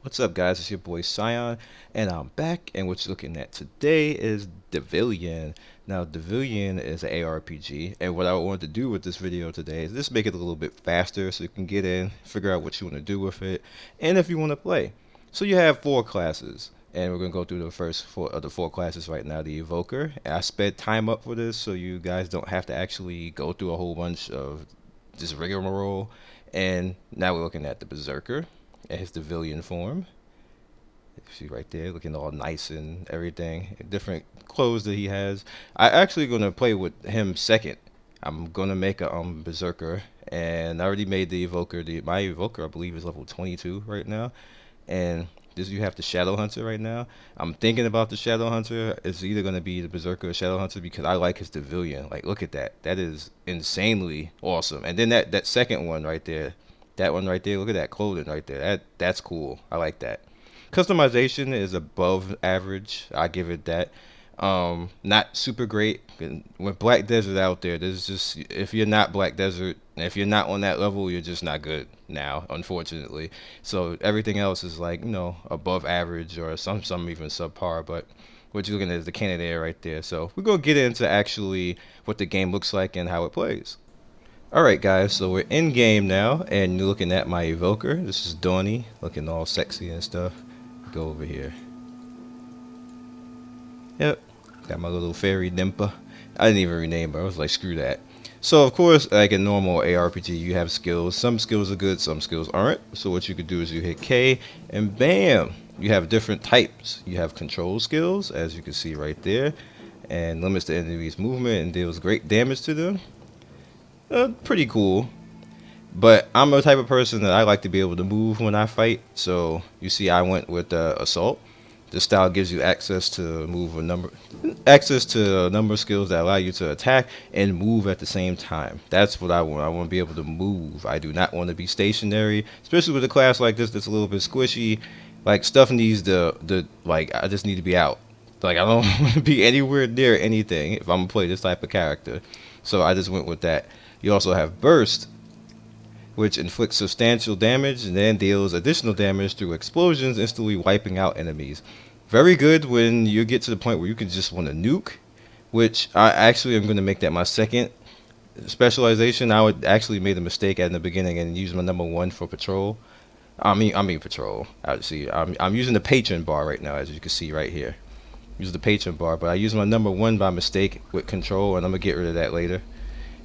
What's up, guys? It's your boy Scion, and I'm back. And what you're looking at today is Devilian. Now, Devilian is an ARPG, and what I wanted to do with this video today is just make it a little bit faster so you can get in, figure out what you want to do with it, and if you want to play. So you have four classes, and we're gonna go through the first four of the four classes right now. The Evoker. And I sped time up for this so you guys don't have to actually go through a whole bunch of just rigmarole. And now we're looking at the Berserker and his Devilian form. See right there, looking all nice and everything. Different clothes that he has. I actually gonna play with him second. I'm gonna make a Berserker, and I already made the Evoker. My Evoker, I believe, is level 22 right now, and this you have the Shadow Hunter right now. I'm thinking about the Shadow Hunter. It's either gonna be the Berserker or Shadow Hunter because I like his Devilian. Like, look at that. That is insanely awesome. And then that second one right there, that one right there. Look at that clothing right there. That's cool. I like that. Customization is above average. I give it that. Not super great. With Black Desert out there's just, if you're not Black Desert, if you're not on that level, you're just not good now, unfortunately. So everything else is like, above average or some even subpar. But what you're looking at is the candidate right there. So we're gonna get into actually what the game looks like and how it plays. Alright guys, so we're in game now, and you're looking at my Evoker. This is Donnie, looking all sexy and stuff. Go over here. Yep, got my little fairy Nympha. I didn't even rename her, I was like, screw that. So of course, like a normal ARPG, you have skills. Some skills are good, some skills aren't. So what you could do is you hit K, and bam! You have different types. You have control skills, as you can see right there, and limits the enemy's movement and deals great damage to them. Pretty cool. But I'm the type of person that I like to be able to move when I fight. So you see, I went with assault. This style gives you access to access to a number of skills that allow you to attack and move at the same time. That's what I want. I want to be able to move. I do not want to be stationary, especially with a class like this that's a little bit squishy. Like, stuff needs like, I just need to be out. Like, I don't want to be anywhere near anything if I'm gonna play this type of character. So I just went with that. You also have burst, which inflicts substantial damage and then deals additional damage through explosions, instantly wiping out enemies. Very good when you get to the point where you can just want to nuke, which I actually am going to make that my second specialization. I would actually made a mistake in the beginning and use my number one for patrol. I mean patrol. I'm using the patron bar right now, as you can see right here. Use the patron bar, but I use my number one by mistake with control, and I'm gonna get rid of that later.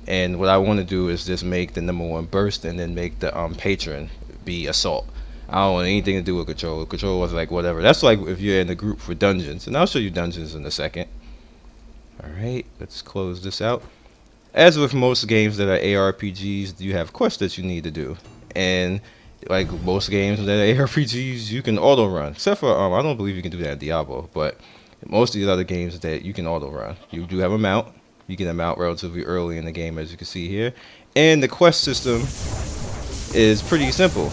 And what I want to do is just make the number one burst and then make the patron be assault. I don't want anything to do with control. Control was like whatever. That's like if you're in the group for dungeons, and I'll show you dungeons in a second. Alright, let's close this out. As with most games that are ARPGs, you have quests that you need to do. And like most games that are ARPGs, you can auto run. Except for I don't believe you can do that in Diablo, but most of these other games that you can auto run. You do have a mount. You get them out relatively early in the game, as you can see here. And the quest system is pretty simple.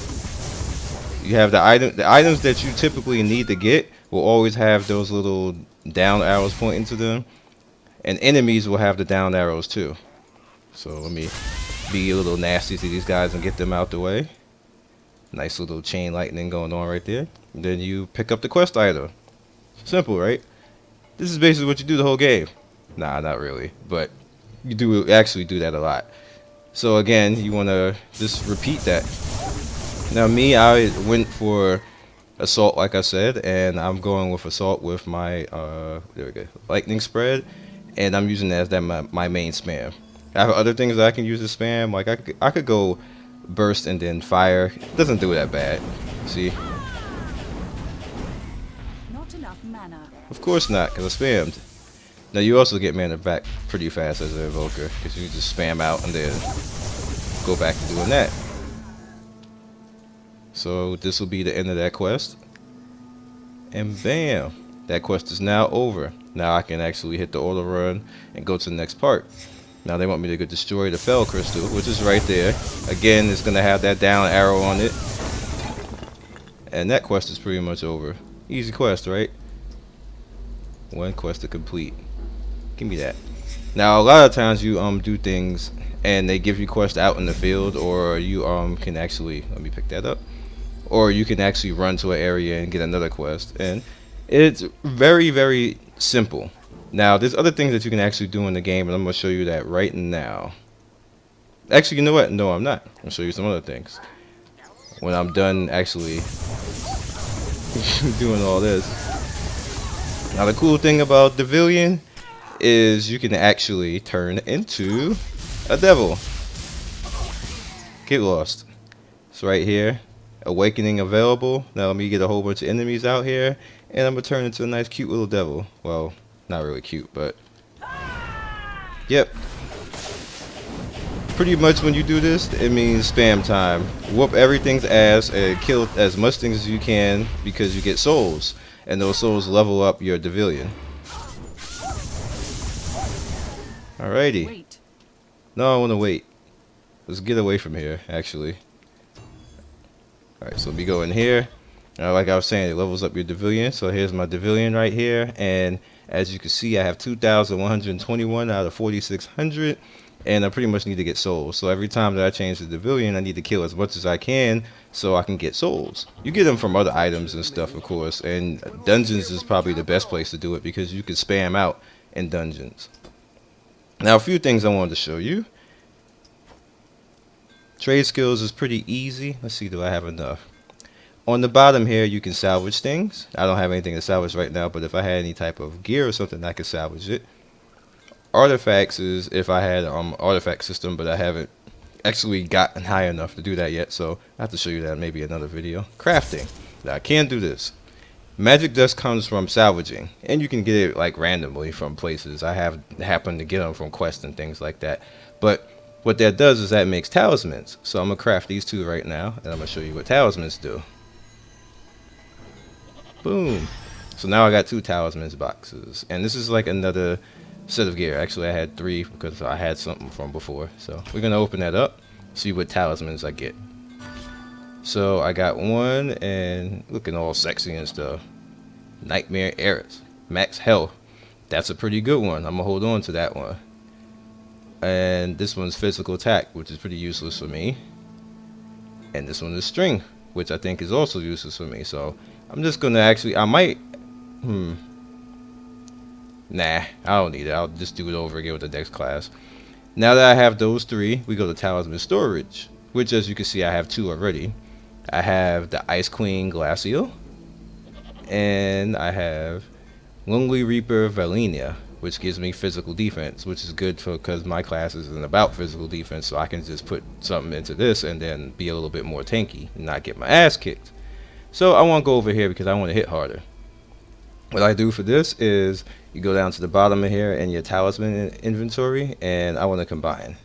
You have the items that you typically need to get will always have those little down arrows pointing to them. And enemies will have the down arrows too. So let me be a little nasty to these guys and get them out the way. Nice little chain lightning going on right there. And then you pick up the quest item. Simple, right? This is basically what you do the whole game. Nah, not really, but you do actually do that a lot. So again, you want to just repeat that. Now me, I went for assault, like I said, and I'm going with assault with my there we go, lightning spread, and I'm using that as my main spam. I have other things that I can use to spam, like I could go burst and then fire. It doesn't do that bad. See? Not enough mana. Of course not, because I spammed. Now you also get mana back pretty fast as an Evoker, because you just spam out and then go back to doing that. So this will be the end of that quest. And bam! That quest is now over. Now I can actually hit the auto run and go to the next part. Now they want me to go destroy the Fell Crystal, which is right there. Again, it's going to have that down arrow on it. And that quest is pretty much over. Easy quest, right? One quest to complete. Give me that. Now a lot of times you do things and they give you quests out in the field, or you can actually, let me pick that up. or you can actually run to an area and get another quest. And it's very, very simple. Now, there's other things that you can actually do in the game, and I'm going to show you that right now. Actually, you know what? No, I'm not. I'm going to show you some other things when I'm done actually doing all this. Now, the cool thing about Devilian is you can actually turn into a devil. Get lost. It's right here. Awakening available. Now let me get a whole bunch of enemies out here, and I'm gonna turn into a nice cute little devil. Well, not really cute, but yep. Pretty much when you do this, it means spam time. Whoop everything's ass and kill as much things as you can, because you get souls, and those souls level up your Devilian. Alrighty. Wait. No, I want to wait. Let's get away from here, actually. Alright, so let me go in here. Like I was saying, it levels up your Devilian. So here's my Devilian right here. And as you can see, I have 2,121 out of 4,600. And I pretty much need to get souls. So every time that I change the Devilian, I need to kill as much as I can so I can get souls. You get them from other items and stuff, of course. And dungeons is probably the best place to do it, because you can spam out in dungeons. Now, a few things I wanted to show you. Trade skills is pretty easy. Let's see, do I have enough? On the bottom here, you can salvage things. I don't have anything to salvage right now, but if I had any type of gear or something, I could salvage it. Artifacts is if I had artifact system, but I haven't actually gotten high enough to do that yet, so I have to show you that in maybe another video. Crafting. Now, I can do this. Magic dust comes from salvaging, and you can get it like randomly from places. I have happened to get them from quests and things like that. But what that does is that makes talismans. So I'm going to craft these two right now, and I'm going to show you what talismans do. Boom. So now I got 2 talismans boxes. And this is like another set of gear. Actually, I had 3 because I had something from before. So we're going to open that up, see what talismans I get. So I got 1, and looking all sexy and stuff. Nightmare Heiress. Max health. That's a pretty good one. I'm going to hold on to that one. And this one's physical attack, which is pretty useless for me. And this one is string, which I think is also useless for me. So I'm just gonna actually, I might, nah, I don't need it. I'll just do it over again with the next class. Now that I have those 3, we go to talisman storage, which, as you can see, I have 2 already. I have the Ice Queen Glacial, and I have Lonely Reaper Valenia, which gives me physical defense, which is good because my class isn't about physical defense, so I can just put something into this and then be a little bit more tanky and not get my ass kicked. So I want to go over here because I want to hit harder. What I do for this is you go down to the bottom of here in your talisman inventory, and I want to combine.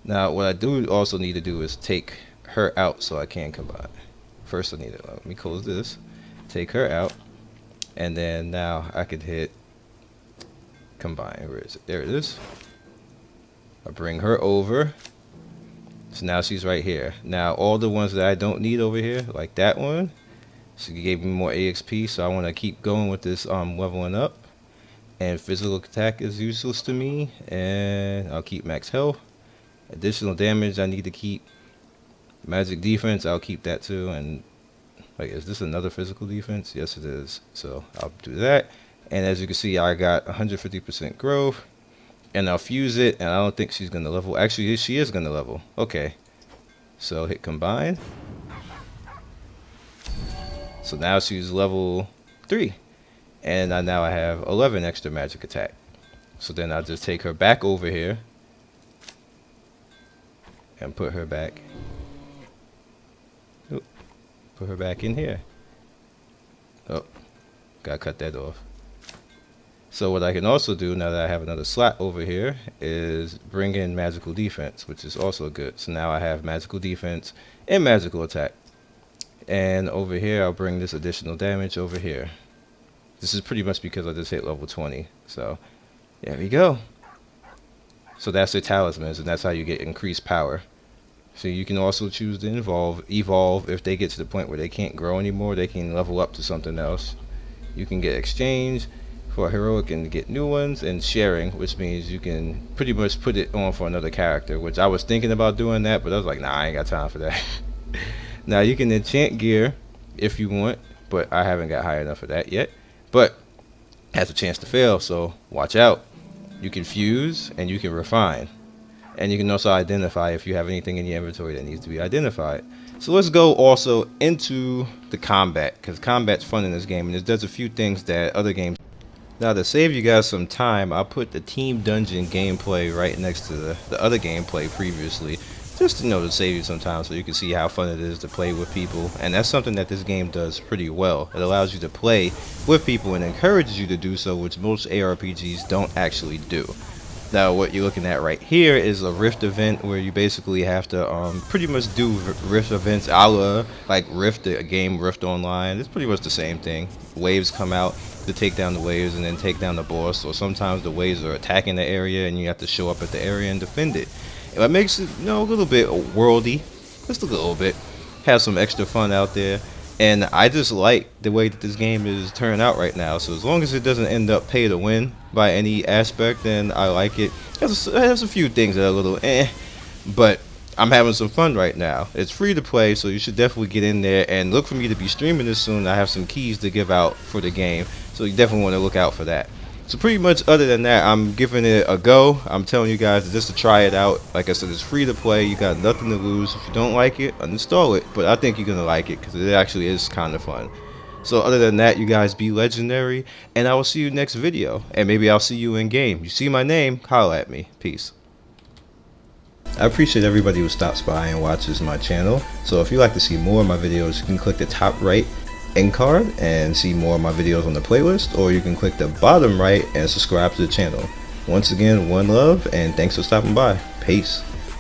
Now what I do also need to do is take her out so I can combine. First I need to, let me close this, take her out, and then now I can hit combine. Where is it? There it is. I bring her over. So now she's right here. Now all the ones that I don't need over here, like that one, she gave me more AXP, so I want to keep going with this leveling up. And physical attack is useless to me, and I'll keep max health. Additional damage I need to keep. Magic defense, I'll keep that too. And wait, is this another physical defense? Yes it is. So I'll do that. And as you can see, I got 150% growth, and I'll fuse it, and I don't think she's gonna level. Actually, she is gonna level. Okay, so hit combine. So now she's level 3, and now I have 11 extra magic attack. So then I'll just take her back over here and put her back. Oop, put her back in here. Oh, gotta cut that off. So what I can also do, now that I have another slot over here, is bring in magical defense, which is also good. So now I have magical defense and magical attack. And over here, I'll bring this additional damage over here. This is pretty much because I just hit level 20. So there we go. So that's the talismans, and that's how you get increased power. So you can also choose to evolve if they get to the point where they can't grow anymore. They can level up to something else. You can get exchange for heroic and get new ones, and sharing, which means you can pretty much put it on for another character, which I was thinking about doing that, but I was like, nah, I ain't got time for that. Now you can enchant gear if you want, but I haven't got high enough for that yet. But has a chance to fail, so watch out. You can fuse and you can refine. And you can also identify if you have anything in your inventory that needs to be identified. So let's go also into the combat, because combat's fun in this game, and it does a few things that other games. Now to save you guys some time, I'll put the team dungeon gameplay right next to the other gameplay previously, just to save you some time so you can see how fun it is to play with people. And that's something that this game does pretty well. It allows you to play with people and encourages you to do so, which most ARPGs don't actually do. Now what you're looking at right here is a Rift event where you basically have to pretty much do Rift events a la like Rift, a game Rift Online. It's pretty much the same thing. Waves come out to take down the waves and then take down the boss. So sometimes the waves are attacking the area and you have to show up at the area and defend it. And that makes it a little bit worldy, just a little bit. Have some extra fun out there. And I just like the way that this game is turning out right now. So as long as it doesn't end up pay to win by any aspect, then I like it. It has a few things that are a little but I'm having some fun right now. It's free to play, so you should definitely get in there and look for me to be streaming this soon. I have some keys to give out for the game, so you definitely want to look out for that. So pretty much other than that, I'm giving it a go. I'm telling you guys just to try it out. Like I said, it's free to play. You got nothing to lose. If you don't like it, uninstall it. But I think you're going to like it because it actually is kind of fun. So other than that, you guys be legendary. And I will see you next video. And maybe I'll see you in game. You see my name, holla at me. Peace. I appreciate everybody who stops by and watches my channel. So if you'd like to see more of my videos, you can click the top right end card and see more of my videos on the playlist, or you can click the bottom right and subscribe to the channel. Once again, one love and thanks for stopping by. Peace.